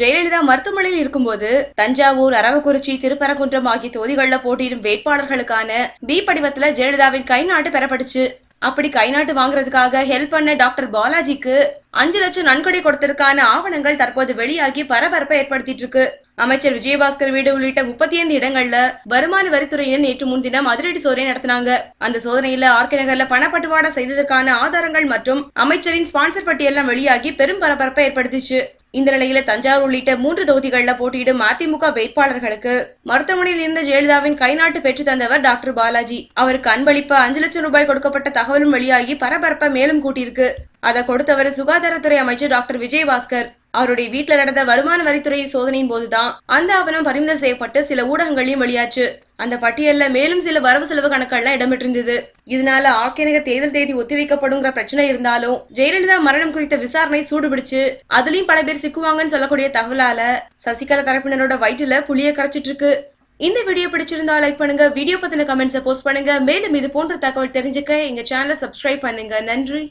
ஜெயலலிதா மருத்துவமனையில் இருக்கும்போது தஞ்சாவூர், அரவக்குறிச்சி, திருப்பரங்குன்றம் ஆகிய தொகுதிகளில் போட்டியிடும் வேட்பாளர்களுக்கான பி படிவத்துல ஜெயலலிதாவின் கைநாட்டு பெறப்பட்டுச்சு. அப்படி கைநாட்டு வாங்குறதுக்காக ஹெல்ப் பண்ண டாக்டர் பாலாஜிக்கு 5 லட்சம் நன்கொடை கொடுத்ததற்கான ஆவணங்கள் தற்போது வெளியாகி பரபரப்பை ஏற்படுத்திட்டு இருக்கு. அமைச்சர் விஜயபாஸ்கர் வீடு உள்ளிட்ட 35 இடங்கள்ல வருமான வரித்துறையினர் நேற்று முன்தினம் அதிரடி சோதனை நடத்தினாங்க. அந்த சோதனையில ஆர்கே நகர்ல பணப்பட்டுவாடா செய்ததற்கான ஆதாரங்கள் மற்றும் அமைச்சரின் ஸ்பான்சர் பட்டியெல்லாம் வெளியாகி பெரும் பரபரப்பை ஏற்படுத்திச்சு. இந்த நிலையில தஞ்சாவூர் உள்ளிட்ட 3 தொகுதிகளில் போட்டியிடும் அதிமுக வேட்பாளர்களுக்கு மருத்துவமனையில் இருந்த ஜெயலலிதாவின் கைநாட்டு பெற்று தந்தவர் டாக்டர் பாலாஜி. அவருக்கு அன்பளிப்பு 5 லட்சம் ரூபாய் கொடுக்கப்பட்ட தகவலும் வெளியாகி பரபரப்பை மேலும் கூட்டியிருக்கு. அதை கொடுத்தவர் சுகாதாரத்துறை அமைச்சர் டாக்டர் விஜயபாஸ்கர். அவருடைய வீட்டுல நடந்த வருமான வரித்துறை சோதனையின் போதுதான் அந்த ஆவணம் பறிமுதல் செய்யப்பட்டு சில ஊடகங்களையும் வெளியாச்சு. அந்த பட்டியல்ல மேலும் சில வரவு செலவு கணக்கெல்லாம் இடம்பெற்றிருந்தது. இதனால ஆர்கே நகர் தேர்தல் தேதி ஒத்திவைக்கப்படுங்கிற பிரச்சனை இருந்தாலும் ஜெயலலிதா மரணம் குறித்த விசாரணை சூடுபிடிச்சு அதுலயும் பல பேர் சிக்குவாங்கன்னு சொல்லக்கூடிய தகவலால சசிகலா தரப்பினரோட வயிற்றுல புளிய கரைச்சிட்டு இருக்கு. இந்த வீடியோ பிடிச்சிருந்தா லைக் பண்ணுங்க, வீடியோ பத்தின கமெண்ட்ஸை போஸ்ட் பண்ணுங்க. மேலும் இது போன்ற தகவல் தெரிஞ்சுக்க எங்க சேனலை சப்ஸ்கிரைப் பண்ணுங்க. நன்றி.